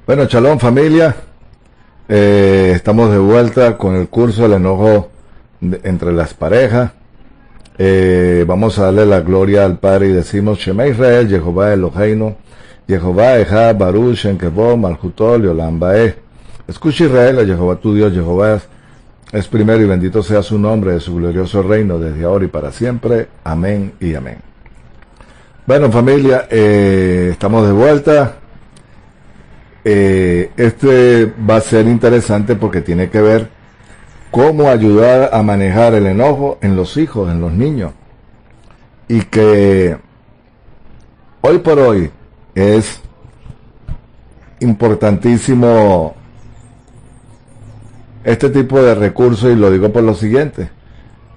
Bueno, Shalom familia, estamos de vuelta con el curso del enojo entre las parejas. Vamos a darle la gloria al Padre y decimos Shema Israel, Jehová Eloheinu, Jehová Echad, Baruch, Shem Kevod, Malchutol, Leolam Bae. Escucha Israel, a Jehová tu Dios, Jehová es primero y bendito sea su nombre de su glorioso reino desde ahora y para siempre. Amén y amén. Bueno familia, estamos de vuelta. Este va a ser interesante porque tiene que ver cómo ayudar a manejar el enojo en los hijos, en los niños. Y que hoy por hoy es importantísimo este tipo de recursos, y lo digo por lo siguiente.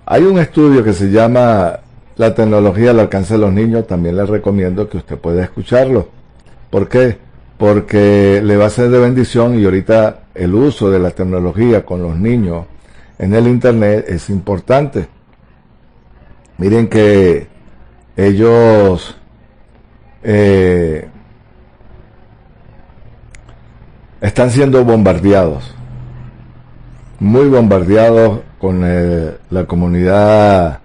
Hay un estudio que se llama La tecnología al alcance de los niños. También les recomiendo que usted pueda escucharlo. ¿Por qué? Porque le va a ser de bendición, y ahorita el uso de la tecnología con los niños en el internet es importante. Miren que ellos están siendo bombardeados, muy bombardeados con la comunidad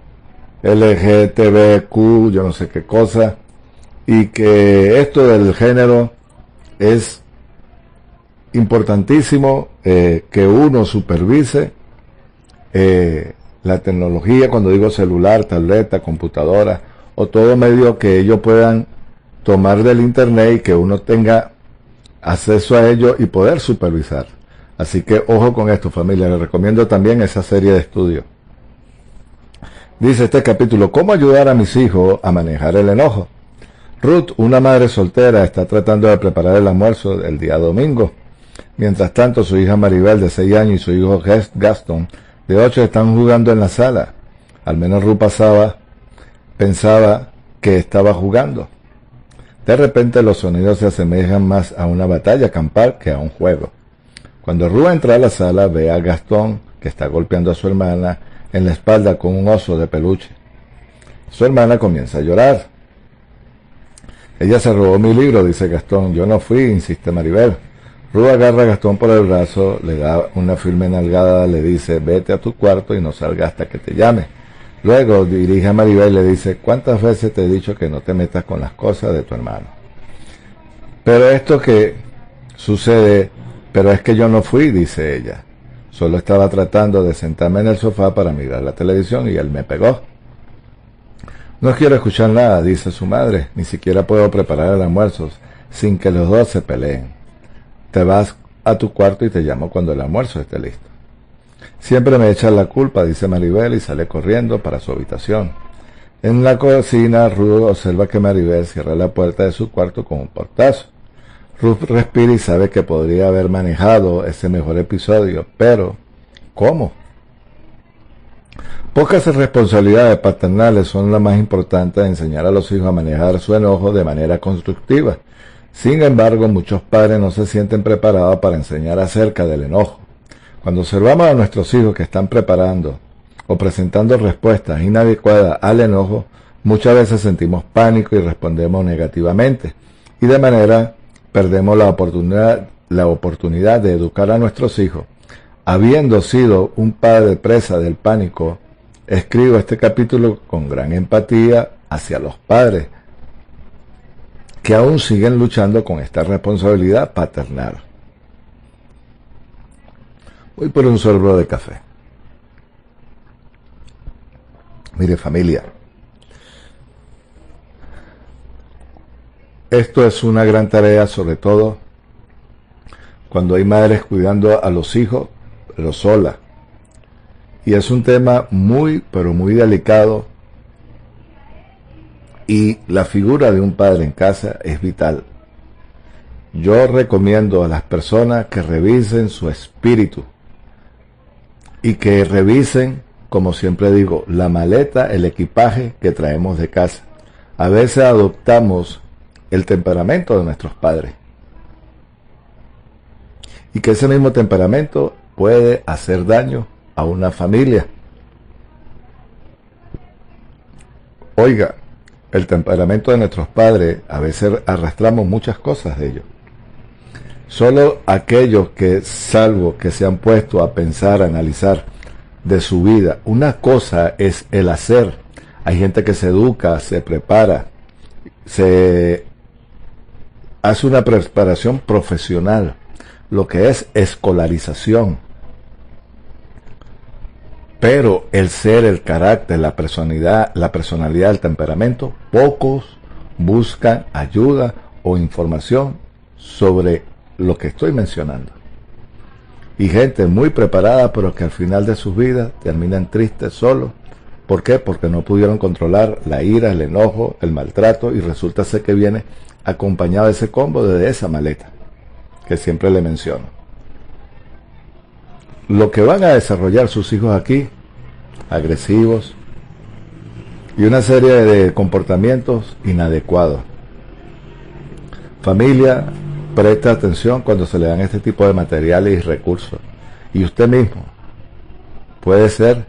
LGTBQ, yo no sé qué cosa, y que esto del género es importantísimo, que uno supervise la tecnología, cuando digo celular, tableta, computadora o todo medio que ellos puedan tomar del internet, y que uno tenga acceso a ello y poder supervisar. Así que ojo con esto familia, les recomiendo también esa serie de estudios. Dice este capítulo: ¿cómo ayudar a mis hijos a manejar el enojo? Ruth, una madre soltera, está tratando de preparar el almuerzo del día domingo. Mientras tanto, su hija Maribel, de 6 años, y su hijo Gaston, de 8, están jugando en la sala. Al menos Ruth pensaba que estaba jugando. De repente, los sonidos se asemejan más a una batalla campal que a un juego. Cuando Ruth entra a la sala, ve a Gastón, que está golpeando a su hermana en la espalda con un oso de peluche. Su hermana comienza a llorar. Ella se robó mi libro, dice Gastón. Yo no fui, insiste Maribel. Ruth agarra a Gastón por el brazo, le da una firme nalgada, le dice: vete a tu cuarto y no salgas hasta que te llame. Luego dirige a Maribel y le dice: ¿cuántas veces te he dicho que no te metas con las cosas de tu hermano? Pero esto que sucede, pero es que yo no fui, dice ella. Solo estaba tratando de sentarme en el sofá para mirar la televisión y él me pegó. No quiero escuchar nada, dice su madre. Ni siquiera puedo preparar el almuerzo sin que los dos se peleen. Te vas a tu cuarto y te llamo cuando el almuerzo esté listo. Siempre me echan la culpa, dice Maribel, y sale corriendo para su habitación. En la cocina, Ruth observa que Maribel cierra la puerta de su cuarto con un portazo. Ruth respira y sabe que podría haber manejado ese mejor episodio, pero ¿cómo? Pocas responsabilidades paternales son las más importantes de enseñar a los hijos a manejar su enojo de manera constructiva. Sin embargo, muchos padres no se sienten preparados para enseñar acerca del enojo. Cuando observamos a nuestros hijos que están preparando o presentando respuestas inadecuadas al enojo, muchas veces sentimos pánico y respondemos negativamente, y de manera perdemos la oportunidad de educar a nuestros hijos. Habiendo sido un padre presa del pánico, escribo este capítulo con gran empatía hacia los padres que aún siguen luchando con esta responsabilidad paternal. Voy por un sorbo de café. Mire familia, esto es una gran tarea, sobre todo cuando hay madres cuidando a los hijos, pero sola. Y es un tema muy, pero muy delicado. Y la figura de un padre en casa es vital. Yo recomiendo a las personas que revisen su espíritu. Y que revisen, como siempre digo, la maleta, el equipaje que traemos de casa. A veces adoptamos el temperamento de nuestros padres. Y que ese mismo temperamento puede hacer daño a una familia. Oiga, el temperamento de nuestros padres, a veces arrastramos muchas cosas de ellos. Solo aquellos que, salvo que se han puesto a pensar, a analizar de su vida, una cosa es el hacer. Hay gente que se educa, se prepara, se hace una preparación profesional, lo que es escolarización. Pero el ser, el carácter, la personalidad, el temperamento, pocos buscan ayuda o información sobre lo que estoy mencionando. Y gente muy preparada, pero que al final de sus vidas terminan tristes, solos. ¿Por qué? Porque no pudieron controlar la ira, el enojo, el maltrato, y resulta ser que viene acompañado de ese combo de esa maleta que siempre le menciono. Lo que van a desarrollar sus hijos aquí, agresivos, y una serie de comportamientos inadecuados. Familia, presta atención cuando se le dan este tipo de materiales y recursos. Y usted mismo puede ser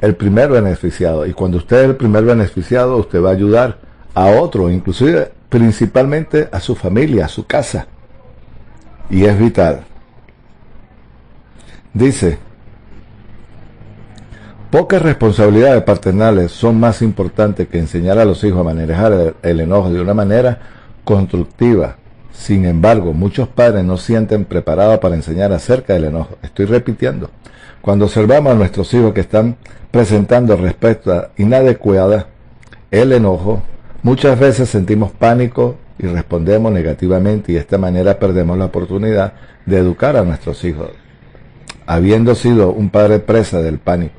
el primer beneficiado. Y cuando usted es el primer beneficiado, usted va a ayudar a otro, inclusive principalmente a su familia, a su casa. Y es vital. Dice, pocas responsabilidades paternales son más importantes que enseñar a los hijos a manejar el enojo de una manera constructiva. Sin embargo, muchos padres no se sienten preparados para enseñar acerca del enojo. Estoy repitiendo. Cuando observamos a nuestros hijos que están presentando respuestas inadecuadas, el enojo, muchas veces sentimos pánico y respondemos negativamente, y de esta manera perdemos la oportunidad de educar a nuestros hijos. Habiendo sido un padre presa del pánico,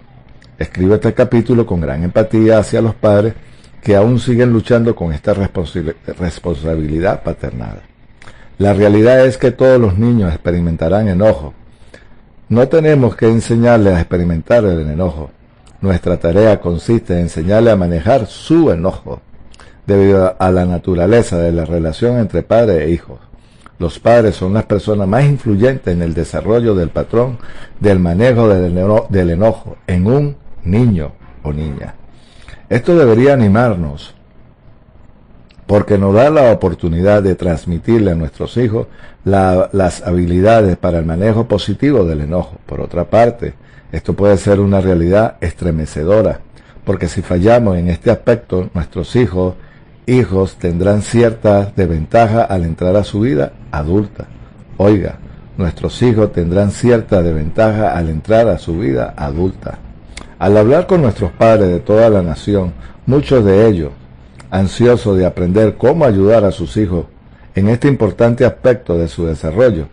escribo este capítulo con gran empatía hacia los padres que aún siguen luchando con esta responsabilidad paternal. La realidad es que todos los niños experimentarán enojo. No tenemos que enseñarles a experimentar el enojo. Nuestra tarea consiste en enseñarles a manejar su enojo, debido a la naturaleza de la relación entre padre e hijos. Los padres son las personas más influyentes en el desarrollo del patrón del manejo del enojo en un niño o niña. Esto debería animarnos, porque nos da la oportunidad de transmitirle a nuestros hijos las habilidades para el manejo positivo del enojo. Por otra parte, esto puede ser una realidad estremecedora, porque si fallamos en este aspecto, nuestros hijos tendrán cierta desventaja al entrar a su vida adulta. Oiga, nuestros hijos tendrán cierta desventaja al entrar a su vida adulta. Al hablar con nuestros padres de toda la nación, muchos de ellos, ansiosos de aprender cómo ayudar a sus hijos en este importante aspecto de su desarrollo,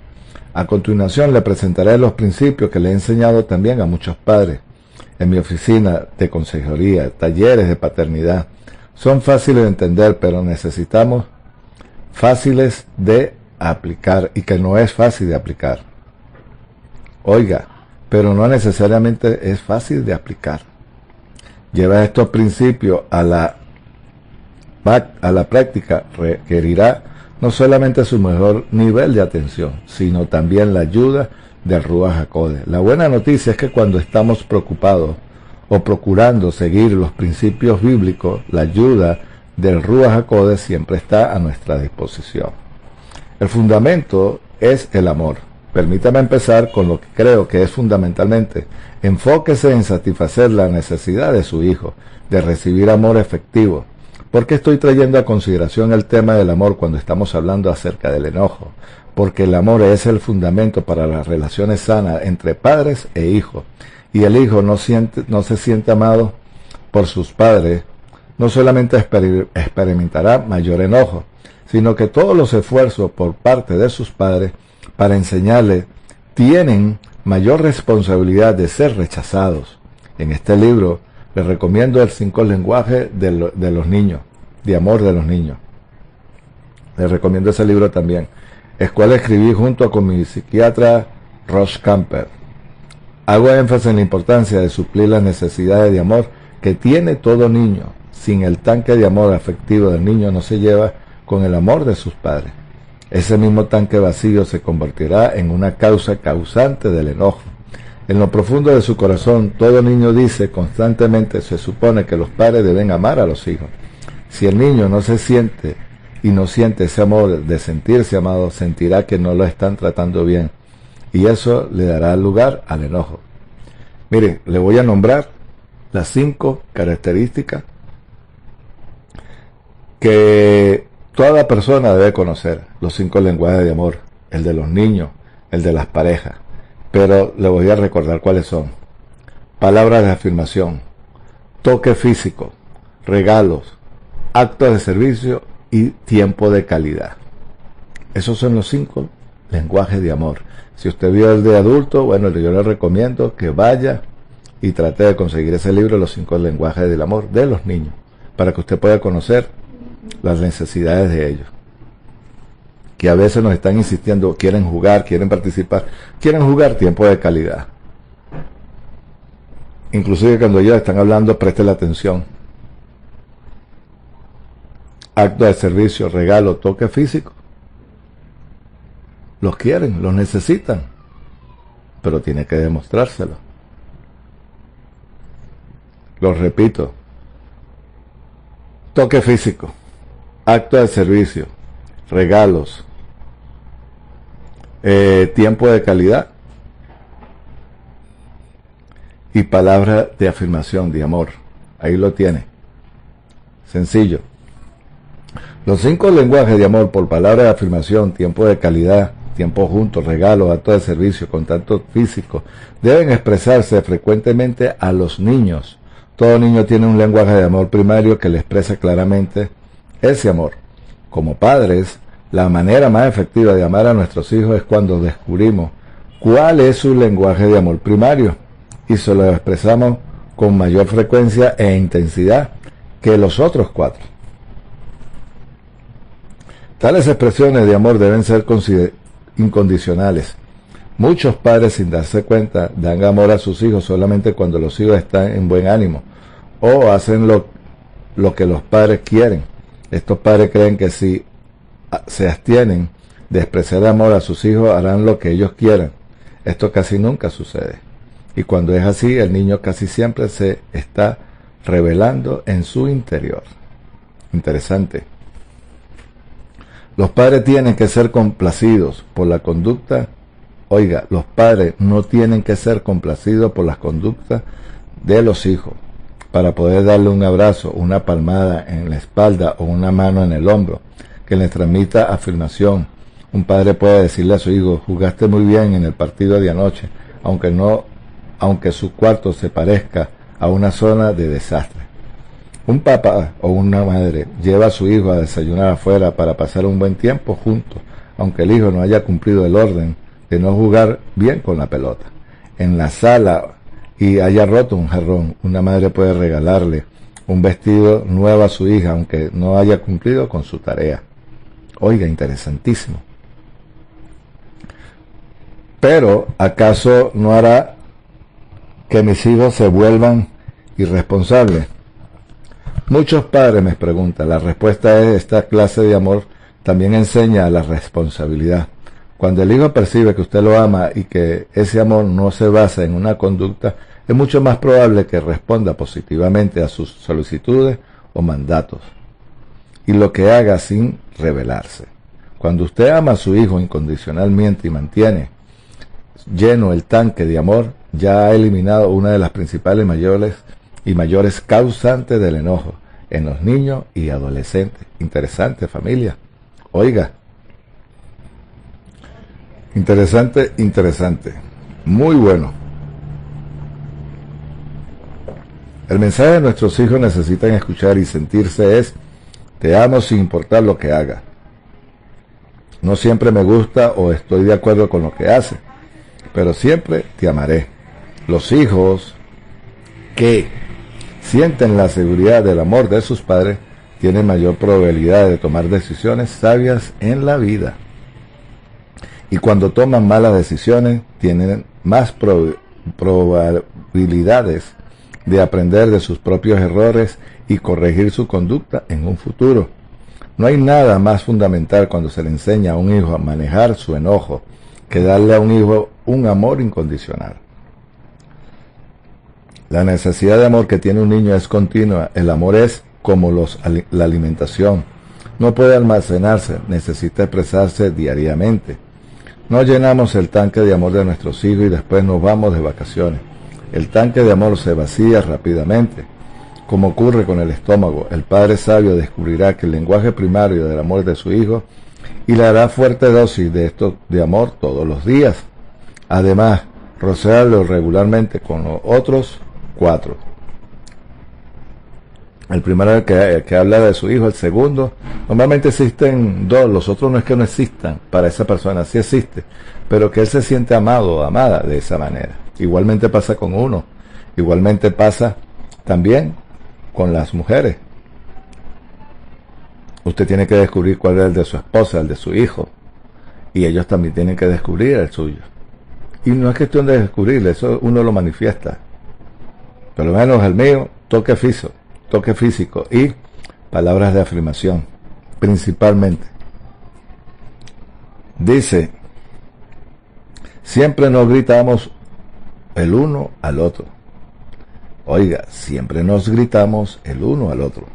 a continuación le presentaré los principios que le he enseñado también a muchos padres en mi oficina de consejería, talleres de paternidad. Son fáciles de entender, pero necesitamos fáciles de aplicar, y que no es fácil de aplicar. Oiga, pero no necesariamente es fácil de aplicar. Llevar estos principios a la práctica requerirá no solamente su mejor nivel de atención, sino también la ayuda del Ruach HaKodesh. La buena noticia es que cuando estamos preocupados o procurando seguir los principios bíblicos, la ayuda del Ruach HaKodesh siempre está a nuestra disposición. El fundamento es el amor. Permítame empezar con lo que creo que es fundamentalmente. Enfóquese en satisfacer la necesidad de su hijo, de recibir amor efectivo. ¿Por qué estoy trayendo a consideración el tema del amor cuando estamos hablando acerca del enojo? Porque el amor es el fundamento para las relaciones sanas entre padres e hijos. Y el hijo no se siente amado por sus padres, no solamente experimentará mayor enojo, sino que todos los esfuerzos por parte de sus padres para enseñarles tienen mayor responsabilidad de ser rechazados. En este libro les recomiendo el 5 lenguajes de los niños, de amor de los niños. Les recomiendo ese libro también, el cual escribí junto con mi psiquiatra Ross Camper. Hago énfasis en la importancia de suplir las necesidades de amor que tiene todo niño. Sin el tanque de amor afectivo del niño no se lleva con el amor de sus padres. Ese mismo tanque vacío se convertirá en una causa causante del enojo. En lo profundo de su corazón, todo niño dice constantemente, se supone que los padres deben amar a los hijos. Si el niño no se siente y no siente ese amor de sentirse amado, sentirá que no lo están tratando bien. Y eso le dará lugar al enojo. Mire, le voy a nombrar las 5 características que toda persona debe conocer. Los 5 lenguajes de amor. El de los niños, el de las parejas. Pero le voy a recordar cuáles son. Palabras de afirmación, toque físico, regalos, actos de servicio y tiempo de calidad. Esos son los 5 lenguajes de amor. Si usted vio el de adulto, bueno, yo le recomiendo que vaya y trate de conseguir ese libro, Los 5 lenguajes del amor de los niños, para que usted pueda conocer las necesidades de ellos. Que a veces nos están insistiendo, quieren jugar, quieren participar, quieren jugar tiempo de calidad. Inclusive cuando ellos están hablando, preste la atención. Acto de servicio, regalo, toque físico. Los quieren, los necesitan, pero tiene que demostrárselo. Los repito. Toque físico, acto de servicio, regalos, tiempo de calidad y palabra de afirmación, de amor. Ahí lo tiene. Sencillo. Los 5 lenguajes de amor por palabra de afirmación, tiempo de calidad, tiempo juntos, regalos, actos de servicio, contacto físico, deben expresarse frecuentemente a los niños. Todo niño tiene un lenguaje de amor primario que le expresa claramente ese amor. Como padres, la manera más efectiva de amar a nuestros hijos es cuando descubrimos cuál es su lenguaje de amor primario y se lo expresamos con mayor frecuencia e intensidad que los otros 4. Tales expresiones de amor deben ser incondicionales. Muchos padres, sin darse cuenta, dan amor a sus hijos solamente cuando los hijos están en buen ánimo o hacen lo que los padres quieren. Estos padres creen que si se abstienen de expresar amor a sus hijos, harán lo que ellos quieran. Esto casi nunca sucede. Y cuando es así, el niño casi siempre se está revelando en su interior. Interesante. Los padres tienen que ser complacidos por la conducta. Oiga, los padres no tienen que ser complacidos por las conductas de los hijos para poder darle un abrazo, una palmada en la espalda o una mano en el hombro que les transmita afirmación. Un padre puede decirle a su hijo, jugaste muy bien en el partido de anoche, aunque su cuarto se parezca a una zona de desastre. Un papá o una madre lleva a su hijo a desayunar afuera para pasar un buen tiempo juntos, aunque el hijo no haya cumplido el orden de no jugar bien con la pelota. En la sala y haya roto un jarrón, una madre puede regalarle un vestido nuevo a su hija, aunque no haya cumplido con su tarea. Oiga, interesantísimo. Pero, ¿acaso no hará que mis hijos se vuelvan irresponsables? Muchos padres me preguntan. La respuesta es: esta clase de amor también enseña la responsabilidad. Cuando el hijo percibe que usted lo ama y que ese amor no se basa en una conducta, es mucho más probable que responda positivamente a sus solicitudes o mandatos, y lo que haga sin rebelarse. Cuando usted ama a su hijo incondicionalmente y mantiene lleno el tanque de amor, ya ha eliminado una de las principales mayores causantes del enojo en los niños y adolescentes. Interesante, familia. Oiga, interesante, muy bueno. El mensaje de nuestros hijos necesitan escuchar y sentirse es: te amo sin importar lo que haga. No siempre me gusta o estoy de acuerdo con lo que hace, pero siempre te amaré. Los hijos que sienten la seguridad del amor de sus padres tienen mayor probabilidad de tomar decisiones sabias en la vida. Y cuando toman malas decisiones, tienen más probabilidades de aprender de sus propios errores y corregir su conducta en un futuro. No hay nada más fundamental cuando se le enseña a un hijo a manejar su enojo que darle a un hijo un amor incondicional. La necesidad de amor que tiene un niño es continua. El amor es como la alimentación. No puede almacenarse, necesita expresarse diariamente. No llenamos el tanque de amor de nuestros hijos y después nos vamos de vacaciones. El tanque de amor se vacía rápidamente. Como ocurre con el estómago, el padre sabio descubrirá que el lenguaje primario del amor de su hijo y le hará fuerte dosis de esto de amor todos los días. Además, rociarlo regularmente con los otros 4. El primero que habla de su hijo, el segundo, normalmente existen 2, los otros no es que no existan para esa persona, sí existe, pero que él se siente amado o amada de esa manera. Igualmente pasa con uno, igualmente pasa también con las mujeres. Usted tiene que descubrir cuál es el de su esposa, el de su hijo, y ellos también tienen que descubrir el suyo. Y no es cuestión de descubrirle, eso uno lo manifiesta. Por lo menos el mío, toque físico y palabras de afirmación, principalmente. Dice, siempre nos gritamos el uno al otro. Oiga, siempre nos gritamos el uno al otro.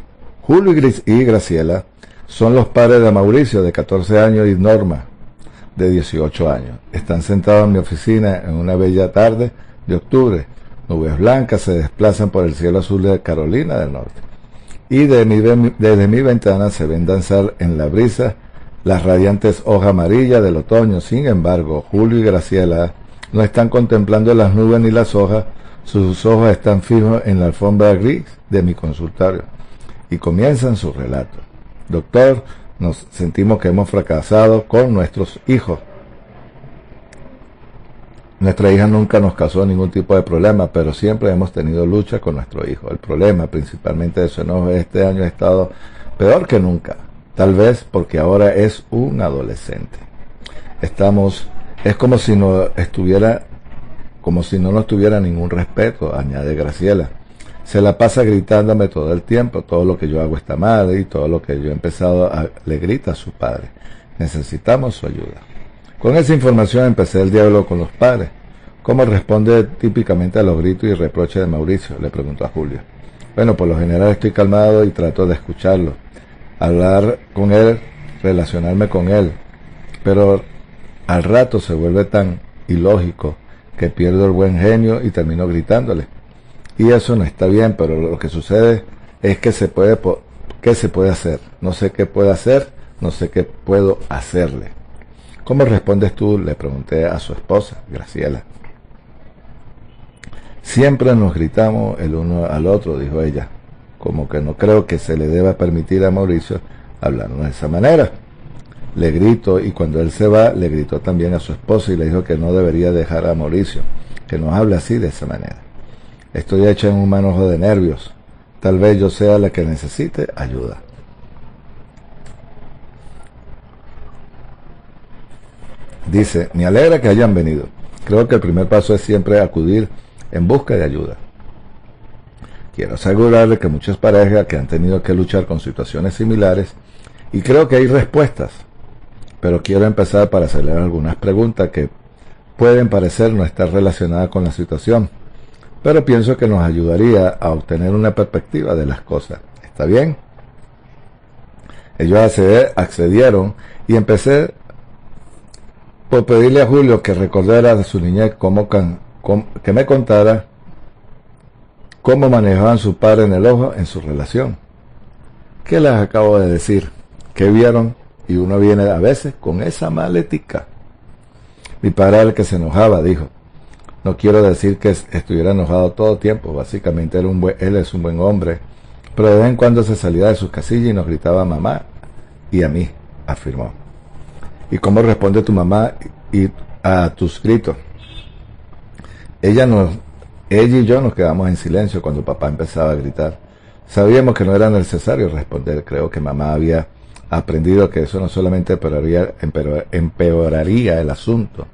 Julio y Graciela son los padres de Mauricio, de 14 años, y Norma, de 18 años. Están sentados en mi oficina en una bella tarde de octubre. Nubes blancas se desplazan por el cielo azul de Carolina del Norte. Y desde mi ventana se ven danzar en la brisa las radiantes hojas amarillas del otoño. Sin embargo, Julio y Graciela no están contemplando las nubes ni las hojas. Sus ojos están fijos en la alfombra gris de mi consultorio. Y comienzan su relato. Doctor, nos sentimos que hemos fracasado con nuestros hijos. Nuestra hija nunca nos causó ningún tipo de problema, pero siempre hemos tenido lucha con nuestro hijo. El problema, principalmente de su enojo, este año ha estado peor que nunca. Tal vez porque ahora es un adolescente. Es como si no nos tuviera ningún respeto, añade Graciela. Se la pasa gritándome todo el tiempo, todo lo que yo hago está mal y todo lo que yo he empezado le grita a su padre. Necesitamos su ayuda. Con esa información empecé el diálogo con los padres. ¿Cómo responde típicamente a los gritos y reproches de Mauricio?, le preguntó a Julio. Bueno, por lo general estoy calmado y trato de escucharlo, hablar con él, relacionarme con él, pero al rato se vuelve tan ilógico que pierdo el buen genio y termino gritándole. Y eso no está bien, pero lo que sucede es que ¿qué se puede hacer? No sé qué puedo hacer, no sé qué puedo hacerle. ¿Cómo respondes tú?, le pregunté a su esposa, Graciela. Siempre nos gritamos el uno al otro, dijo ella, como que no creo que se le deba permitir a Mauricio hablarnos de esa manera. Le grito, y cuando él se va, le gritó también a su esposa y le dijo que no debería dejar a Mauricio, que no hable así de esa manera. Estoy hecha en un manojo de nervios. Tal vez yo sea la que necesite ayuda. Dice, me alegra que hayan venido. Creo que el primer paso es siempre acudir en busca de ayuda. Quiero asegurarle que muchas parejas que han tenido que luchar con situaciones similares, y creo que hay respuestas, pero quiero empezar para hacerle algunas preguntas que pueden parecer no estar relacionadas con la situación, pero pienso que nos ayudaría a obtener una perspectiva de las cosas. ¿Está bien? Ellos accedieron y empecé por pedirle a Julio que recordara de su niñez que me contara cómo manejaban su padre en el ojo en su relación. ¿Qué les acabo de decir? ¿Qué vieron? Y uno viene a veces con esa maletica. Mi padre era el que se enojaba, dijo. No quiero decir que estuviera enojado todo el tiempo, básicamente él es un buen hombre, pero de vez en cuando se salía de sus casillas y nos gritaba a mamá y a mí, afirmó. ¿Y cómo responde tu mamá a tus gritos? Ella y yo nos quedamos en silencio cuando papá empezaba a gritar. Sabíamos que no era necesario responder. Creo que mamá había aprendido que eso no solamente empeoraría el asunto.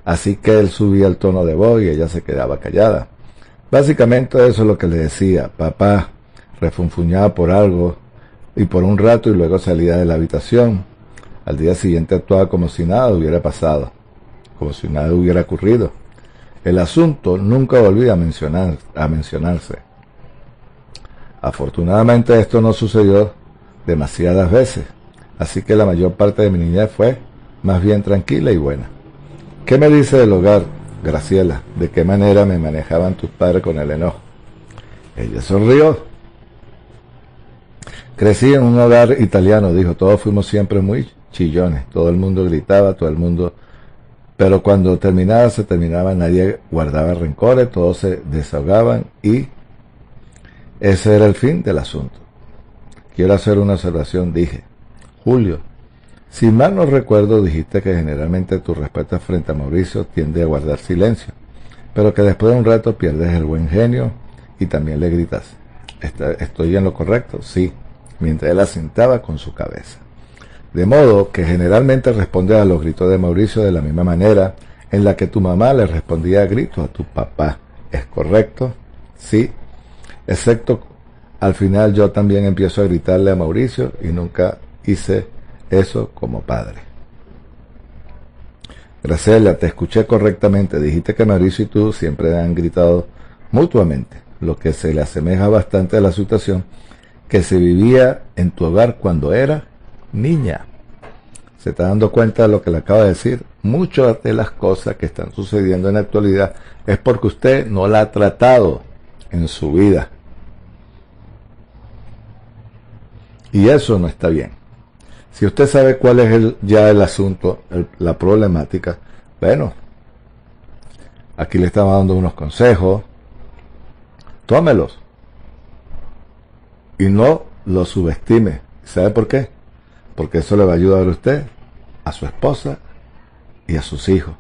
Así que él subía el tono de voz y ella se quedaba callada. Básicamente eso es lo que le decía. Papá refunfuñaba por algo y por un rato y luego salía de la habitación. Al día siguiente actuaba como si nada hubiera pasado, como si nada hubiera ocurrido. El asunto nunca volvía a mencionarse. Afortunadamente esto no sucedió demasiadas veces. así que la mayor parte de mi niñez fue más bien tranquila y buena. ¿Qué me dice del hogar, Graciela? ¿De qué manera me manejaban tus padres con el enojo? Ella sonrió. Crecí en un hogar italiano, dijo, todos fuimos siempre muy chillones, todo el mundo gritaba, todo el mundo... Pero cuando terminaba, se terminaba, nadie guardaba rencores, todos se desahogaban y ese era el fin del asunto. Quiero hacer una observación, dije. Julio, si mal no recuerdo, dijiste que generalmente tu respuesta frente a Mauricio tiende a guardar silencio, pero que después de un rato pierdes el buen genio y también le gritas. ¿Estoy en lo correcto? Sí, mientras él asentaba con su cabeza. De modo que generalmente respondes a los gritos de Mauricio de la misma manera en la que tu mamá le respondía a gritos a tu papá. ¿Es correcto? Sí, excepto al final yo también empiezo a gritarle a Mauricio y nunca hice eso como padre. Graciela, te escuché correctamente. Dijiste que Mauricio y tú siempre han gritado mutuamente, lo que se le asemeja bastante a la situación que se vivía en tu hogar cuando era niña. ¿Se está dando cuenta de lo que le acabo de decir? Muchas de las cosas que están sucediendo en la actualidad es porque usted no la ha tratado en su vida. Y eso no está bien. Si usted sabe cuál es ya el asunto, la problemática, bueno, aquí le estamos dando unos consejos, tómelos y no los subestime. ¿Sabe por qué? Porque eso le va a ayudar a usted, a su esposa y a sus hijos.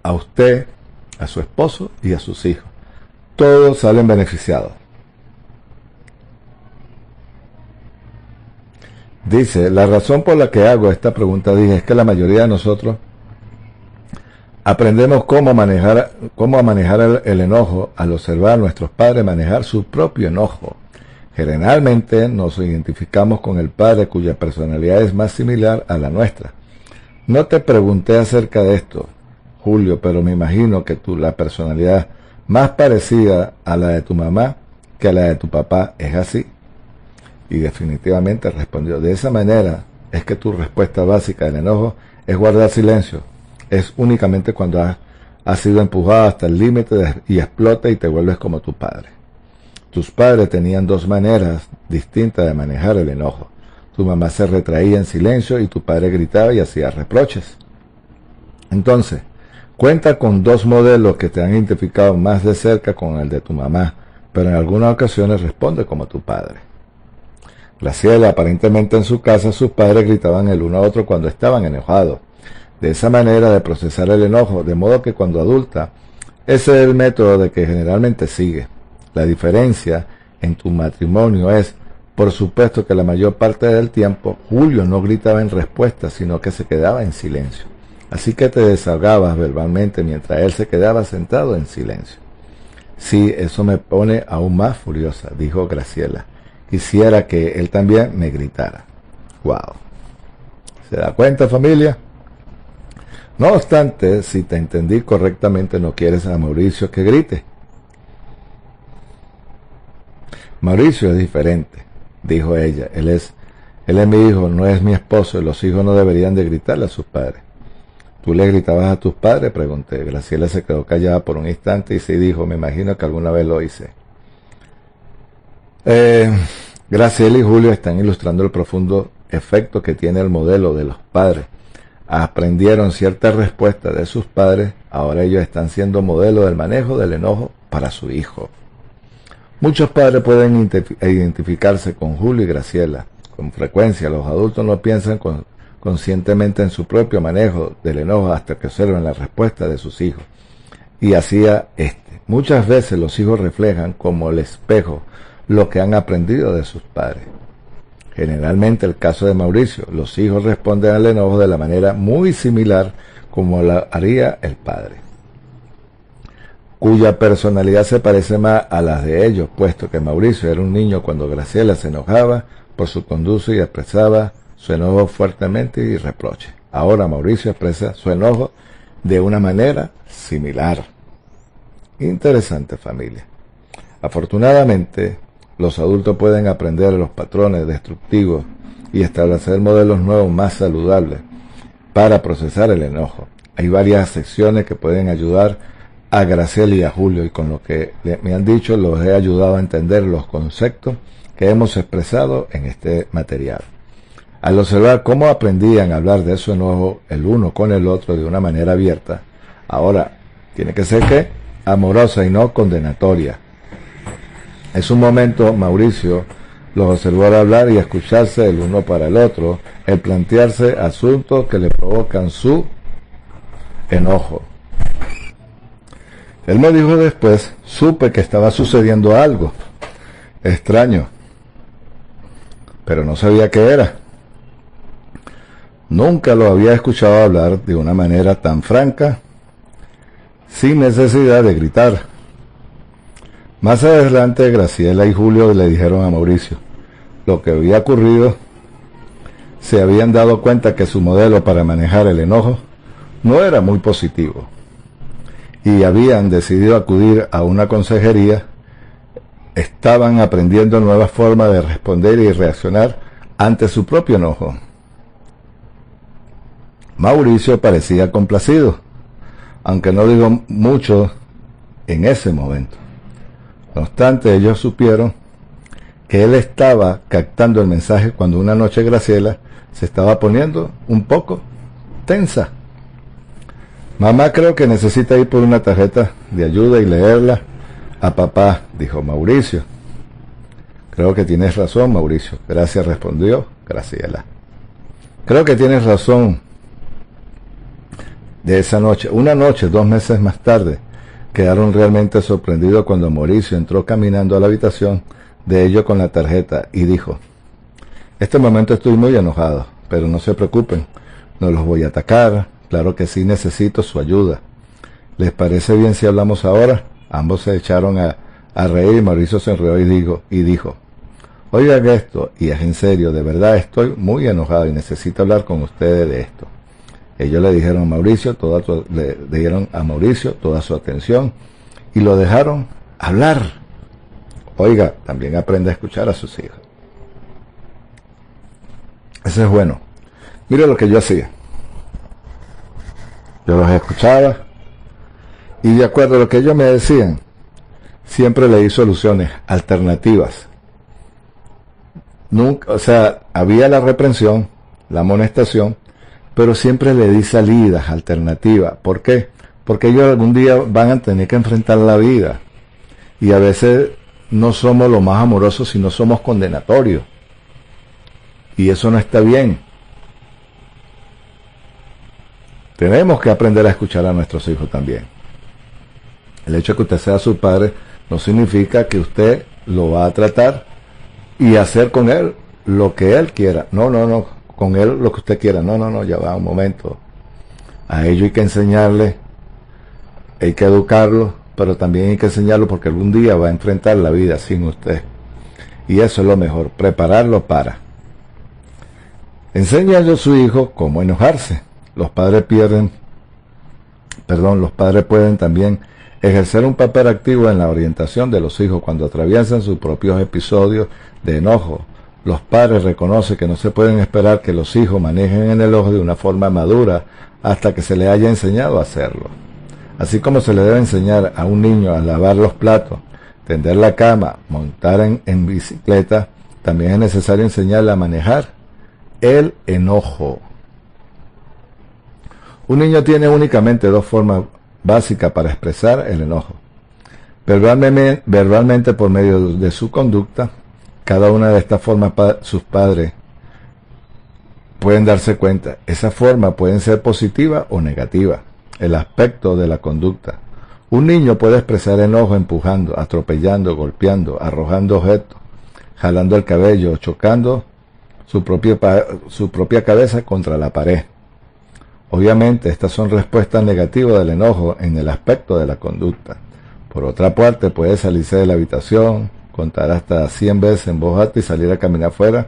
A usted, a su esposo y a sus hijos. Todos salen beneficiados. Dice, la razón por la que hago esta pregunta, dije, es que la mayoría de nosotros aprendemos cómo manejar el enojo al observar a nuestros padres manejar su propio enojo. Generalmente nos identificamos con el padre cuya personalidad es más similar a la nuestra. No te pregunté acerca de esto, Julio, pero me imagino que la personalidad más parecida a la de tu mamá que a la de tu papá es así. Y definitivamente respondió, de esa manera es que tu respuesta básica del enojo es guardar silencio. Es únicamente cuando has sido empujado hasta el límite y explota y te vuelves como tu padre. Tus padres tenían dos maneras distintas de manejar el enojo. Tu mamá se retraía en silencio y tu padre gritaba y hacía reproches. Entonces, cuenta con dos modelos que te han identificado más de cerca con el de tu mamá, pero en algunas ocasiones responde como tu padre. Graciela, aparentemente en su casa sus padres gritaban el uno a otro cuando estaban enojados. De esa manera de procesar el enojo, de modo que cuando adulta, ese es el método de que generalmente sigue. La diferencia en tu matrimonio es, por supuesto, que la mayor parte del tiempo Julio no gritaba en respuesta, sino que se quedaba en silencio. Así que te desahogabas verbalmente mientras él se quedaba sentado en silencio. Sí, eso me pone aún más furiosa, dijo Graciela. Quisiera que él también me gritara. Wow. ¿Se da cuenta, familia? No obstante, si te entendí correctamente, no quieres a Mauricio que grite. Mauricio es diferente, dijo ella. Él es mi hijo, no es mi esposo, y los hijos no deberían de gritarle a sus padres. ¿Tú le gritabas a tus padres?, pregunté. Graciela se quedó callada por un instante y se dijo, me imagino que alguna vez lo hice. Graciela y Julio están ilustrando el profundo efecto que tiene el modelo de los padres. Aprendieron ciertas respuestas de sus padres, ahora ellos están siendo modelo del manejo del enojo para su hijo. Muchos padres pueden identificarse con Julio y Graciela. Con frecuencia los adultos no piensan conscientemente en su propio manejo del enojo hasta que observan la respuesta de sus hijos. Y hacía Muchas veces los hijos reflejan como el espejo lo que han aprendido de sus padres. Generalmente el caso de Mauricio, los hijos responden al enojo de la manera muy similar como lo haría el padre, cuya personalidad se parece más a las de ellos, puesto que Mauricio era un niño cuando Graciela se enojaba por su conducta y expresaba su enojo fuertemente y reproche. Ahora Mauricio expresa su enojo de una manera similar. Interesante, familia. Afortunadamente, los adultos pueden aprender los patrones destructivos y establecer modelos nuevos más saludables para procesar el enojo. Hay varias secciones que pueden ayudar a Graciela y a Julio, y con lo que me han dicho los he ayudado a entender los conceptos que hemos expresado en este material. Al observar cómo aprendían a hablar de su enojo el uno con el otro de una manera abierta, ahora tiene que ser que amorosa y no condenatoria. Es un momento, Mauricio los observó al hablar y escucharse el uno para el otro, el plantearse asuntos que le provocan su enojo. Él me dijo después, supe que estaba sucediendo algo extraño, pero no sabía qué era. Nunca lo había escuchado hablar de una manera tan franca, sin necesidad de gritar. Más adelante, Graciela y Julio le dijeron a Mauricio lo que había ocurrido. Se habían dado cuenta que su modelo para manejar el enojo no era muy positivo y habían decidido acudir a una consejería. Estaban aprendiendo nuevas formas de responder y reaccionar ante su propio enojo. Mauricio parecía complacido, aunque no dijo mucho en ese momento. No obstante, ellos supieron que él estaba captando el mensaje cuando una noche Graciela se estaba poniendo un poco tensa. Mamá, creo que necesita ir por una tarjeta de ayuda y leerla a papá, dijo Mauricio. Creo que tienes razón, Mauricio. Gracias, respondió Graciela. Creo que tienes razón. De esa noche, una noche, 2 meses más tarde, quedaron realmente sorprendidos cuando Mauricio entró caminando a la habitación de ellos con la tarjeta y dijo: este momento estoy muy enojado, pero no se preocupen, no los voy a atacar, claro que sí necesito su ayuda. ¿Les parece bien si hablamos ahora? Ambos se echaron a reír y Mauricio se enredó y dijo: oigan esto, y es en serio, de verdad estoy muy enojado y necesito hablar con ustedes de esto. Ellos le dieron a Mauricio toda su atención y lo dejaron hablar. Oiga, también aprende a escuchar a sus hijos. Eso es bueno. Mire lo que yo hacía. Yo los escuchaba y de acuerdo a lo que ellos me decían, siempre le di soluciones alternativas. Nunca, o sea, había la reprensión, la amonestación, pero siempre le di salidas alternativas. ¿Por qué? Porque ellos algún día van a tener que enfrentar la vida. Y a veces no somos los más amorosos, sino somos condenatorios. Y eso no está bien. Tenemos que aprender a escuchar a nuestros hijos también. El hecho de que usted sea su padre no significa que usted lo va a tratar y hacer con él lo que él quiera. No. Con él lo que usted quiera. No, ya va un momento. A ellos hay que enseñarle, hay que educarlo, pero también hay que enseñarlo porque algún día va a enfrentar la vida sin usted. Y eso es lo mejor, prepararlo para. Enséñale a su hijo cómo enojarse. Los padres pueden también ejercer un papel activo en la orientación de los hijos cuando atraviesan sus propios episodios de enojo. Los padres reconocen que no se pueden esperar que los hijos manejen el enojo de una forma madura hasta que se les haya enseñado a hacerlo. Así como se le debe enseñar a un niño a lavar los platos, tender la cama, montar en bicicleta, también es necesario enseñarle a manejar el enojo. Un niño tiene únicamente 2 formas básicas para expresar el enojo. Verbalmente por medio de su conducta. Cada una de estas formas sus padres pueden darse cuenta. Esas formas pueden ser positivas o negativas. El aspecto de la conducta. Un niño puede expresar enojo empujando, atropellando, golpeando, arrojando objetos, jalando el cabello, chocando su propia cabeza contra la pared. Obviamente, estas son respuestas negativas del enojo en el aspecto de la conducta. Por otra parte, puede salirse de la habitación, contar hasta 100 veces en voz alta y salir a caminar fuera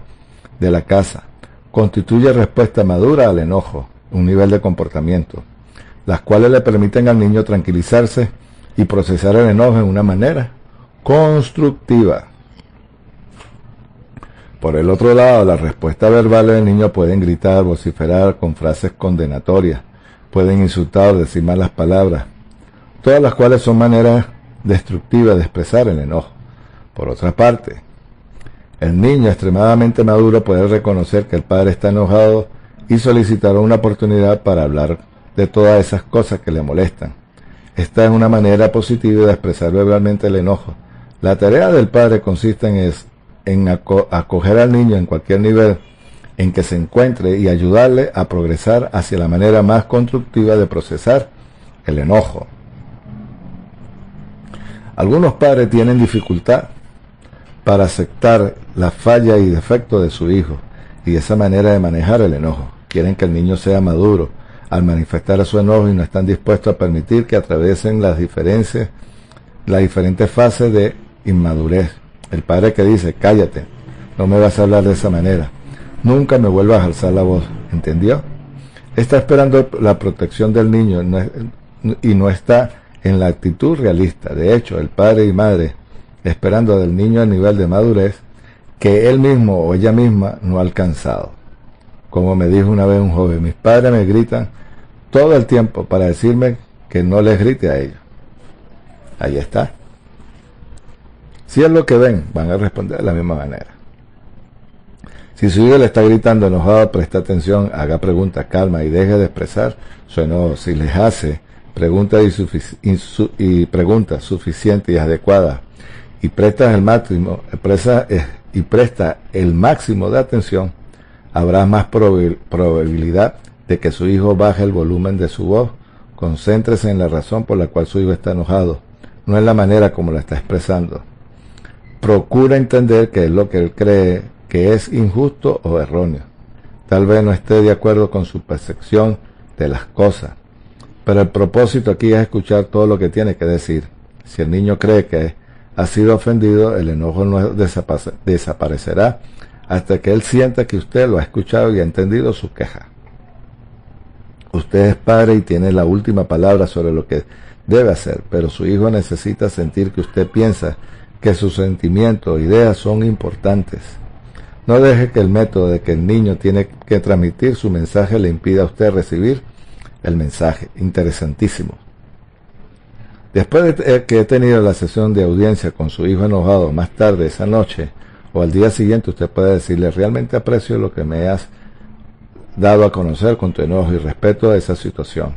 de la casa. Constituye respuesta madura al enojo, un nivel de comportamiento, las cuales le permiten al niño tranquilizarse y procesar el enojo en una manera constructiva. Por el otro lado, la respuesta verbal del niño pueden gritar, vociferar con frases condenatorias, pueden insultar o decir malas palabras, todas las cuales son maneras destructivas de expresar el enojo. Por otra parte, el niño extremadamente maduro puede reconocer que el padre está enojado y solicitar una oportunidad para hablar de todas esas cosas que le molestan. Esta es una manera positiva de expresar verbalmente el enojo. La tarea del padre consiste en acoger al niño en cualquier nivel en que se encuentre y ayudarle a progresar hacia la manera más constructiva de procesar el enojo. Algunos padres tienen dificultad para aceptar la falla y defecto de su hijo y esa manera de manejar el enojo. Quieren que el niño sea maduro al manifestar su enojo y no están dispuestos a permitir que atraviesen las diferentes fases de inmadurez. El padre que dice, cállate, no me vas a hablar de esa manera, nunca me vuelvas a alzar la voz, ¿entendió? Está esperando la protección del niño y no está en la actitud realista. De hecho, el padre y madre esperando del niño al nivel de madurez que él mismo o ella misma no ha alcanzado. Como me dijo una vez un joven, mis padres me gritan todo el tiempo para decirme que no les grite a ellos. Ahí está. Si es lo que ven, van a responder de la misma manera. Si su hijo le está gritando enojado, presta atención, haga preguntas, calma y deje de expresar su enojo. Si les hace preguntas suficientes y adecuadas y presta el máximo de atención, habrá más probabilidad de que su hijo baje el volumen de su voz. Concéntrese en la razón por la cual su hijo está enojado, no en la manera como la está expresando. Procura entender qué es lo que él cree que es injusto o erróneo. Tal vez no esté de acuerdo con su percepción de las cosas, pero el propósito aquí es escuchar todo lo que tiene que decir. Si el niño cree que ha sido ofendido, el enojo no desaparecerá hasta que él sienta que usted lo ha escuchado y ha entendido su queja. Usted es padre y tiene la última palabra sobre lo que debe hacer, pero su hijo necesita sentir que usted piensa que sus sentimientos o ideas son importantes. No deje que el método de que el niño tiene que transmitir su mensaje le impida a usted recibir el mensaje. Interesantísimo. Después de que he tenido la sesión de audiencia con su hijo enojado más tarde esa noche o al día siguiente, usted puede decirle, realmente aprecio lo que me has dado a conocer con tu enojo y respeto a esa situación.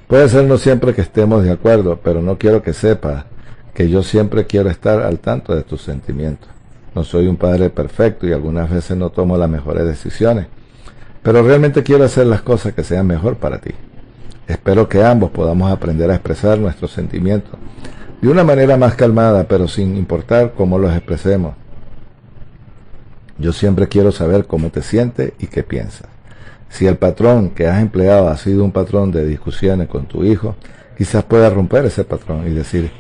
Puede ser no siempre que estemos de acuerdo, pero no quiero que sepa que yo siempre quiero estar al tanto de tus sentimientos. No soy un padre perfecto y algunas veces no tomo las mejores decisiones, pero realmente quiero hacer las cosas que sean mejor para ti. Espero que ambos podamos aprender a expresar nuestros sentimientos de una manera más calmada, pero sin importar cómo los expresemos. Yo siempre quiero saber cómo te sientes y qué piensas. Si el patrón que has empleado ha sido un patrón de discusiones con tu hijo, quizás pueda romper ese patrón y decir,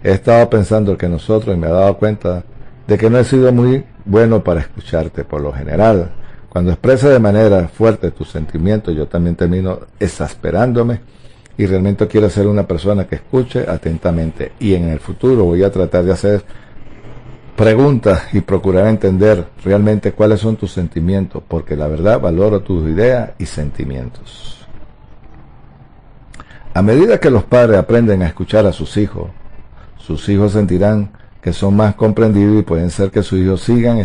he estado pensando que nosotros y me he dado cuenta de que no he sido muy bueno para escucharte. Por lo general, cuando expresas de manera fuerte tus sentimientos, yo también termino exasperándome y realmente quiero ser una persona que escuche atentamente. Y en el futuro voy a tratar de hacer preguntas y procurar entender realmente cuáles son tus sentimientos, porque la verdad valoro tus ideas y sentimientos. A medida que los padres aprenden a escuchar a sus hijos sentirán que son más comprendidos y pueden ser que sus hijos sigan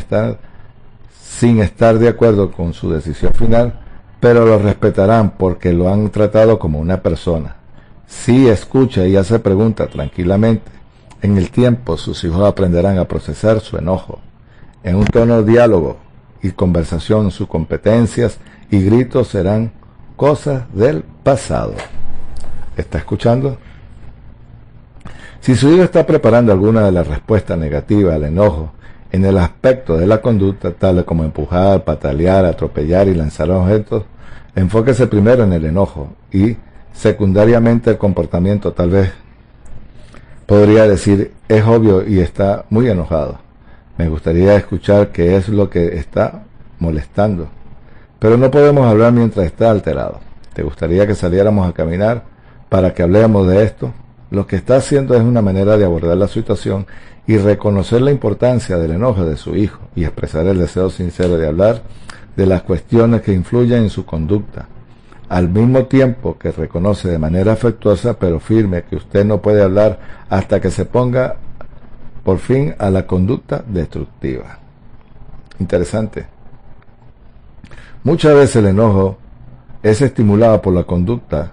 sin estar de acuerdo con su decisión final, pero lo respetarán porque lo han tratado como una persona. Si escucha y hace preguntas tranquilamente, en el tiempo sus hijos aprenderán a procesar su enojo. En un tono de diálogo y conversación, sus competencias y gritos serán cosas del pasado. ¿Está escuchando? Si su hijo está preparando alguna de las respuestas negativas al enojo en el aspecto de la conducta, tal como empujar, patalear, atropellar y lanzar objetos, enfóquese primero en el enojo y secundariamente el comportamiento. Tal vez podría decir, es obvio y está muy enojado. Me gustaría escuchar qué es lo que está molestando, pero no podemos hablar mientras está alterado. ¿Te gustaría que saliéramos a caminar para que hablemos de esto? Lo que está haciendo es una manera de abordar la situación y reconocer la importancia del enojo de su hijo y expresar el deseo sincero de hablar de las cuestiones que influyen en su conducta, al mismo tiempo que reconoce de manera afectuosa pero firme que usted no puede hablar hasta que se ponga por fin a la conducta destructiva. Interesante. Muchas veces el enojo es estimulado por la conducta.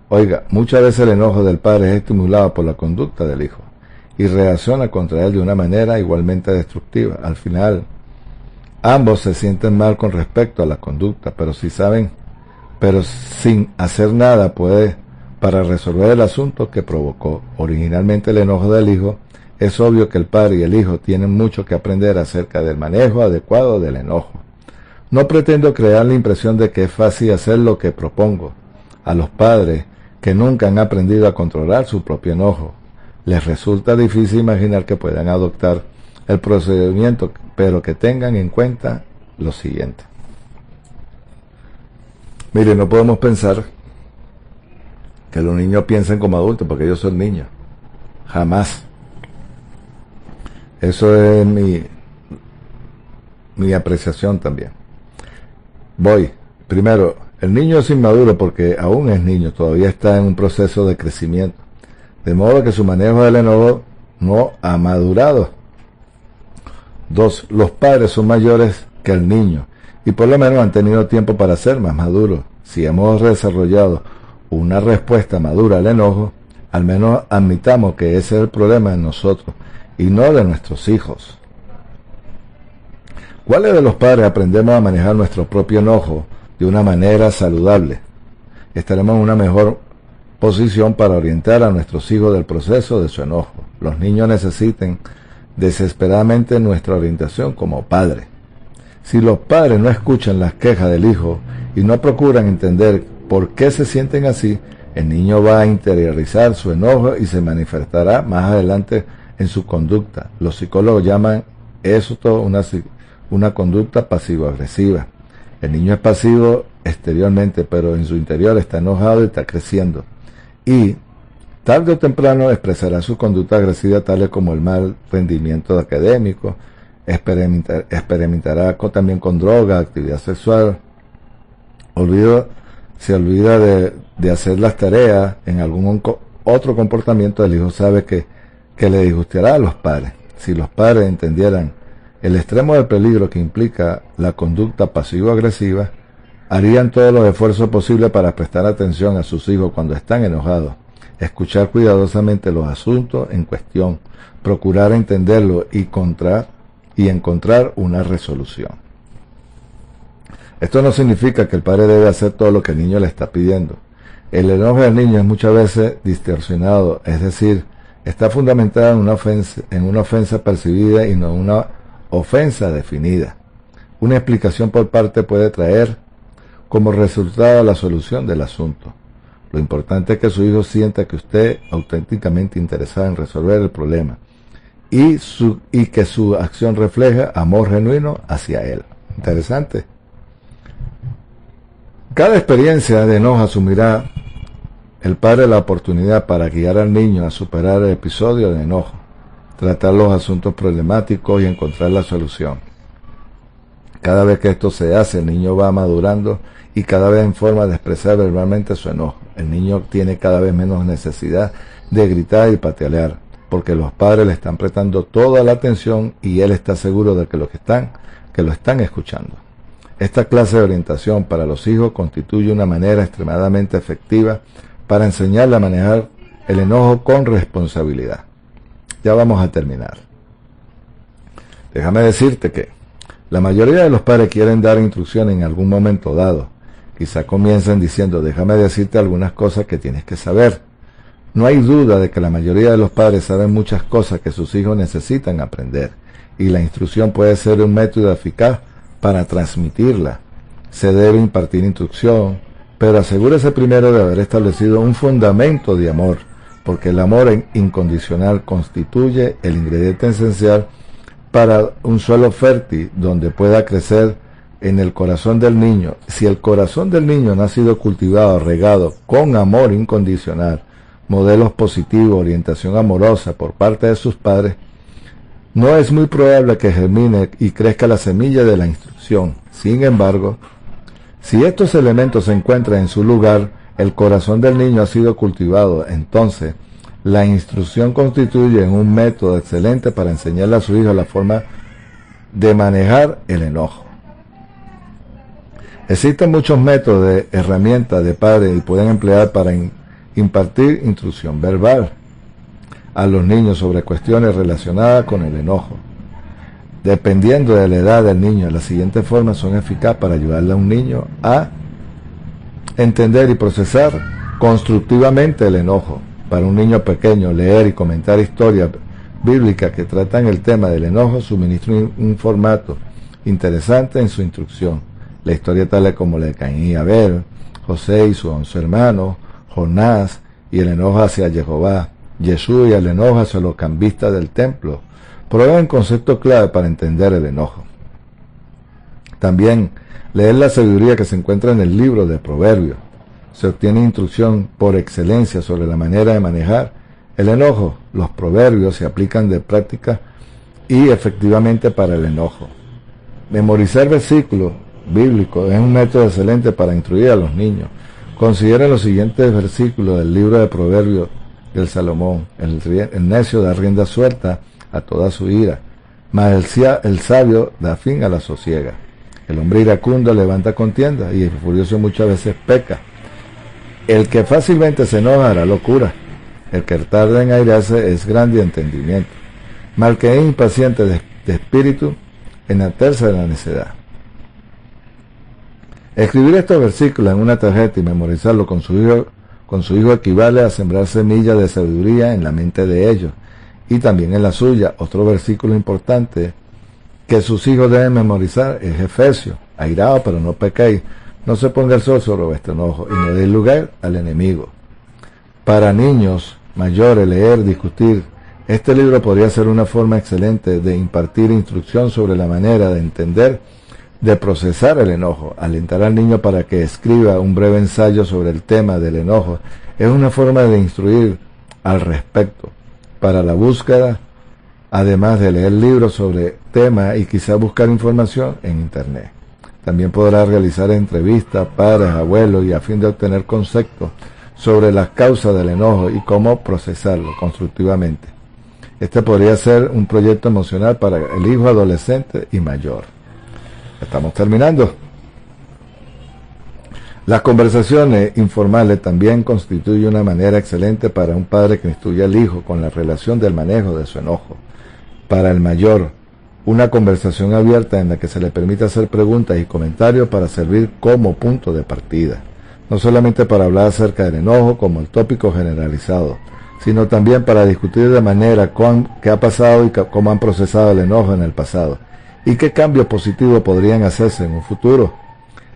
Oiga, muchas veces el enojo del padre es estimulado por la conducta del hijo y reacciona contra él de una manera igualmente destructiva. Al final, ambos se sienten mal con respecto a la conducta, pero sin hacer nada para resolver el asunto que provocó originalmente el enojo del hijo. Es obvio que el padre y el hijo tienen mucho que aprender acerca del manejo adecuado del enojo. No pretendo crear la impresión de que es fácil hacer lo que propongo. A los padres que nunca han aprendido a controlar su propio enojo, les resulta difícil imaginar que puedan adoptar el procedimiento, pero que tengan en cuenta lo siguiente. Mire, no podemos pensar que los niños piensen como adultos, porque ellos son niños. Jamás. Eso es mi apreciación también. Primero, el niño es inmaduro porque aún es niño, todavía está en un proceso de crecimiento, de modo que su manejo del enojo no ha madurado. 2. Los padres son mayores que el niño y por lo menos han tenido tiempo para ser más maduros. Si hemos desarrollado una respuesta madura al enojo, al menos admitamos que ese es el problema de nosotros y no de nuestros hijos. ¿Cuáles de los padres aprendemos a manejar nuestro propio enojo de una manera saludable? Estaremos en una mejor posición para orientar a nuestros hijos del proceso de su enojo. Los niños necesitan desesperadamente nuestra orientación como padres. Si los padres no escuchan las quejas del hijo y no procuran entender por qué se sienten así, el niño va a interiorizar su enojo y se manifestará más adelante en su conducta. Los psicólogos llaman esto una conducta pasivo-agresiva. El niño es pasivo exteriormente, pero en su interior está enojado y está creciendo. Y tarde o temprano expresará su conducta agresiva, tales como el mal rendimiento académico, experimentará también con droga, actividad sexual, se olvida de hacer las tareas, en algún otro comportamiento. El hijo sabe que le disgustará a los padres. Si los padres entendieran el extremo del peligro que implica la conducta pasivo-agresiva, harían todos los esfuerzos posibles para prestar atención a sus hijos cuando están enojados, escuchar cuidadosamente los asuntos en cuestión, procurar entenderlo y encontrar una resolución. Esto no significa que el padre debe hacer todo lo que el niño le está pidiendo. El enojo del niño es muchas veces distorsionado, es decir, está fundamentado en una ofensa percibida y no una ofensa definida. Una explicación por parte puede traer como resultado la solución del asunto. Lo importante es que su hijo sienta que usted es auténticamente interesado en resolver el problema y que su acción refleja amor genuino hacia él. Interesante. Cada experiencia de enojo asumirá el padre la oportunidad para guiar al niño a superar el episodio de enojo, tratar los asuntos problemáticos y encontrar la solución. Cada vez que esto se hace, el niño va madurando y cada vez en forma de expresar verbalmente su enojo. El niño tiene cada vez menos necesidad de gritar y patalear, porque los padres le están prestando toda la atención y él está seguro de que lo están escuchando. Esta clase de orientación para los hijos constituye una manera extremadamente efectiva para enseñarle a manejar el enojo con responsabilidad. Ya vamos a terminar. Déjame decirte que la mayoría de los padres quieren dar instrucciones en algún momento dado. Quizá comiencen diciendo, déjame decirte algunas cosas que tienes que saber. No hay duda de que la mayoría de los padres saben muchas cosas que sus hijos necesitan aprender, y la instrucción puede ser un método eficaz para transmitirla. Se debe impartir instrucción, pero asegúrese primero de haber establecido un fundamento de amor, porque el amor incondicional constituye el ingrediente esencial para un suelo fértil donde pueda crecer en el corazón del niño. Si el corazón del niño no ha sido cultivado, regado con amor incondicional, modelos positivos, orientación amorosa por parte de sus padres, no es muy probable que germine y crezca la semilla de la instrucción. Sin embargo, si estos elementos se encuentran en su lugar, el corazón del niño ha sido cultivado. Entonces, la instrucción constituye un método excelente para enseñarle a su hijo la forma de manejar el enojo. Existen muchos métodos de herramientas de padres y pueden emplear para impartir instrucción verbal a los niños sobre cuestiones relacionadas con el enojo. Dependiendo de la edad del niño, las siguientes formas son eficaces para ayudarle a un niño a entender y procesar constructivamente el enojo. Para un niño pequeño, leer y comentar historias bíblicas que tratan el tema del enojo suministra un formato interesante en su instrucción. La historia tal como la de Caín y Abel, José y sus 11 hermanos, Jonás y el enojo hacia Jehová, Jesús y el enojo hacia los cambistas del templo, proveen conceptos clave para entender el enojo. También leer la sabiduría que se encuentra en el libro de Proverbios. Se obtiene instrucción por excelencia sobre la manera de manejar el enojo. Los proverbios se aplican de práctica y efectivamente para el enojo. Memorizar versículos bíblicos es un método excelente para instruir a los niños. Consideren los siguientes versículos del libro de Proverbios del Salomón. El necio da rienda suelta a toda su ira, mas el sabio da fin a la sosiega. El hombre iracundo levanta contienda y el furioso muchas veces peca. El que fácilmente se enoja hará locura. El que tarda en airarse es grande entendimiento. Mas el que es impaciente de espíritu enaltece la necedad. Escribir estos versículos en una tarjeta y memorizarlo con su hijo equivale a sembrar semillas de sabiduría en la mente de ellos y también en la suya. Otro versículo importante que sus hijos deben memorizar es Efesios: airaos pero no pequéis, no se ponga el sol sobre vuestro enojo y no deis lugar al enemigo. Para niños mayores, leer, discutir este libro podría ser una forma excelente de impartir instrucción sobre la manera de entender, de procesar el enojo. Alentar al niño para que escriba un breve ensayo sobre el tema del enojo es una forma de instruir al respecto. Para la búsqueda, además de leer libros sobre tema y quizá buscar información en internet. También podrá realizar entrevistas, padres, abuelos y a fin de obtener conceptos sobre las causas del enojo y cómo procesarlo constructivamente. Este podría ser un proyecto emocional para el hijo adolescente y mayor. Estamos terminando. Las conversaciones informales también constituyen una manera excelente para un padre que instruye al hijo con la relación del manejo de su enojo. Para el mayor, una conversación abierta en la que se le permite hacer preguntas y comentarios para servir como punto de partida. No solamente para hablar acerca del enojo como el tópico generalizado, sino también para discutir de manera qué ha pasado y cómo han procesado el enojo en el pasado y qué cambios positivos podrían hacerse en un futuro.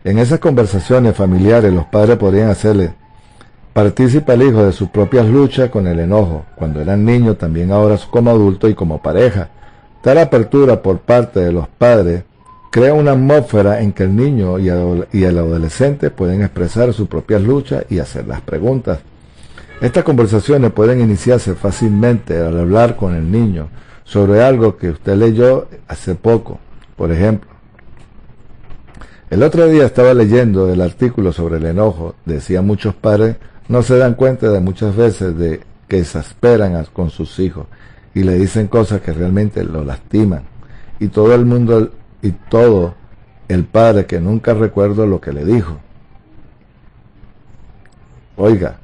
En esas conversaciones familiares los padres podrían hacerle partícipe al hijo de sus propias luchas con el enojo, cuando eran niños, también ahora como adultos y como pareja. Tal apertura por parte de los padres crea una atmósfera en que el niño y el adolescente pueden expresar sus propias luchas y hacer las preguntas. Estas conversaciones pueden iniciarse fácilmente al hablar con el niño sobre algo que usted leyó hace poco. Por ejemplo, el otro día estaba leyendo el artículo sobre el enojo. Decía muchos padres no se dan cuenta de muchas veces de que exasperan con sus hijos y le dicen cosas que realmente lo lastiman. Y todo el padre que nunca recuerdo lo que le dijo. Oiga,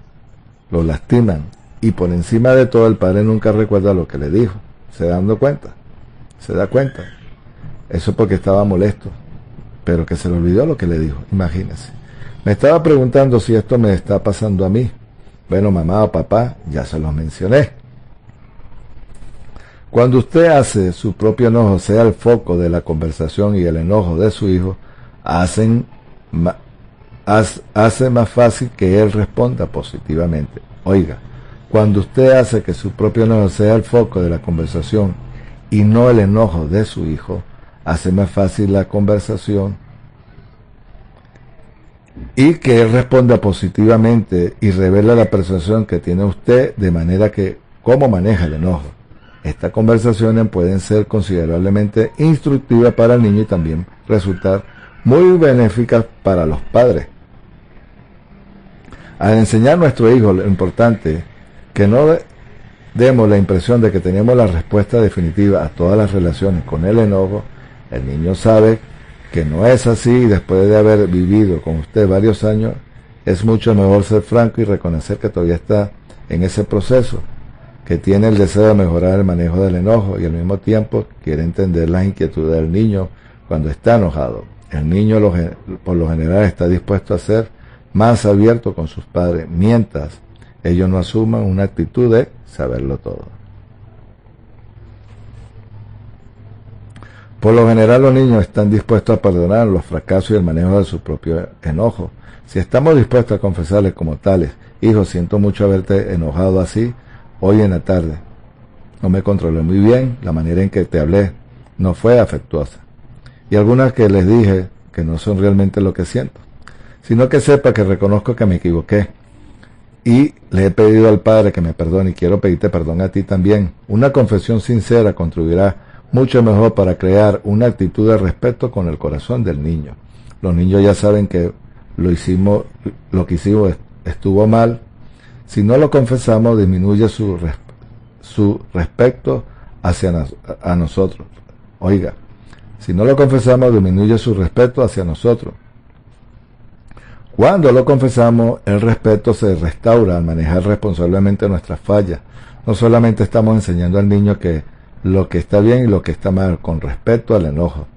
lo lastiman y por encima de todo el padre nunca recuerda lo que le dijo. ¿Se da cuenta? ¿Se da cuenta? Eso porque estaba molesto, pero que se le olvidó lo que le dijo. Imagínense. Me estaba preguntando si esto me está pasando a mí. Bueno, mamá o papá, ya se los mencioné. Cuando usted hace su propio enojo sea el foco de la conversación y el enojo de su hijo, hace más fácil que él responda positivamente. Oiga, cuando usted hace que su propio enojo sea el foco de la conversación y no el enojo de su hijo, hace más fácil la conversación y que él responda positivamente y revela la percepción que tiene usted, de manera que cómo maneja el enojo. Estas conversaciones pueden ser considerablemente instructivas para el niño y también resultar muy benéficas para los padres. Al enseñar a nuestro hijo lo importante, que no demos la impresión de que tenemos la respuesta definitiva a todas las relaciones con el enojo, el niño sabe que no es así, y después de haber vivido con usted varios años, es mucho mejor ser franco y reconocer que todavía está en ese proceso, que tiene el deseo de mejorar el manejo del enojo y al mismo tiempo quiere entender las inquietudes del niño cuando está enojado. El niño por lo general está dispuesto a ser más abierto con sus padres, mientras ellos no asuman una actitud de saberlo todo. Por lo general los niños están dispuestos a perdonar los fracasos y el manejo de su propio enojo. Si estamos dispuestos a confesarles como tales: hijo, siento mucho haberte enojado así hoy en la tarde. No me controlé muy bien, la manera en que te hablé no fue afectuosa. Y algunas que les dije que no son realmente lo que siento, sino que sepa que reconozco que me equivoqué. Y le he pedido al Padre que me perdone y quiero pedirte perdón a ti también. Una confesión sincera contribuirá mucho mejor para crear una actitud de respeto con el corazón del niño. Los niños ya saben que lo que hicimos estuvo mal. Si no lo confesamos, disminuye su respeto hacia a nosotros. Oiga, si no lo confesamos, disminuye su respeto hacia nosotros. Cuando lo confesamos, el respeto se restaura al manejar responsablemente nuestras fallas. No solamente estamos enseñando al niño que lo que está bien y lo que está mal con respecto al enojo,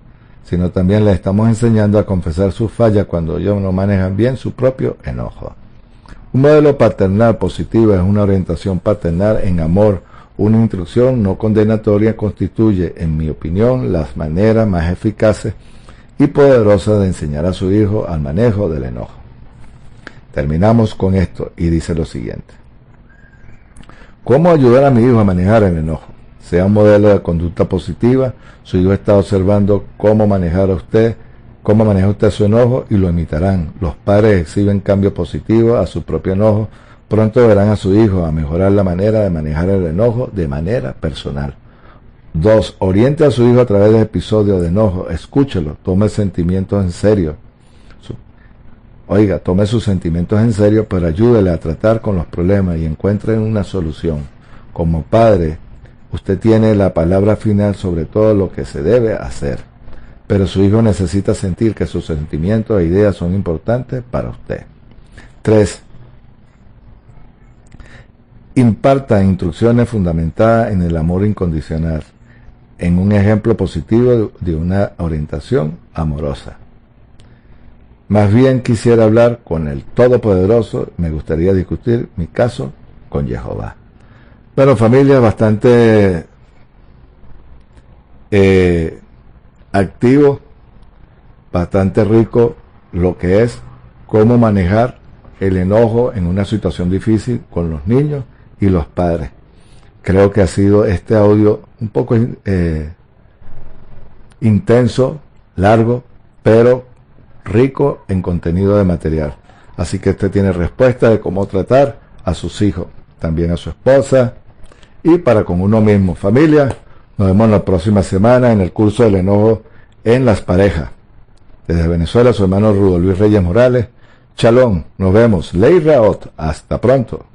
sino también le estamos enseñando a confesar sus fallas cuando ellos no manejan bien su propio enojo. Un modelo paternal positivo es una orientación paternal en amor. Una instrucción no condenatoria constituye, en mi opinión, las maneras más eficaces y poderosas de enseñar a su hijo al manejo del enojo. Terminamos con esto y dice lo siguiente: ¿cómo ayudar a mi hijo a manejar el enojo? Sea un modelo de conducta positiva. Su hijo está observando cómo maneja usted su enojo y lo imitarán. Los padres exhiben cambios positivos a su propio enojo. Pronto verán a su hijo a mejorar la manera de manejar el enojo de manera personal. 2. Oriente a su hijo a través de episodios de enojo. Escúchelo, tome sentimientos en serio. Tome sus sentimientos en serio, pero ayúdele a tratar con los problemas y encuentre una solución. Como padre, usted tiene la palabra final sobre todo lo que se debe hacer, pero su hijo necesita sentir que sus sentimientos e ideas son importantes para usted. 3. Imparta instrucciones fundamentadas en el amor incondicional, en un ejemplo positivo de una orientación amorosa. Más bien quisiera hablar con el Todopoderoso, me gustaría discutir mi caso con Jehová. Bueno, familia, bastante activo, bastante rico lo que es cómo manejar el enojo en una situación difícil con los niños y los padres. Creo que ha sido este audio un poco intenso, largo, pero rico en contenido de material. Así que usted tiene respuesta de cómo tratar a sus hijos, también a su esposa y para con uno mismo. Familia, nos vemos la próxima semana en el curso del enojo en las parejas. Desde Venezuela, su hermano Rudo Luis Reyes Morales. Shalom, nos vemos. Ley Raot, hasta pronto.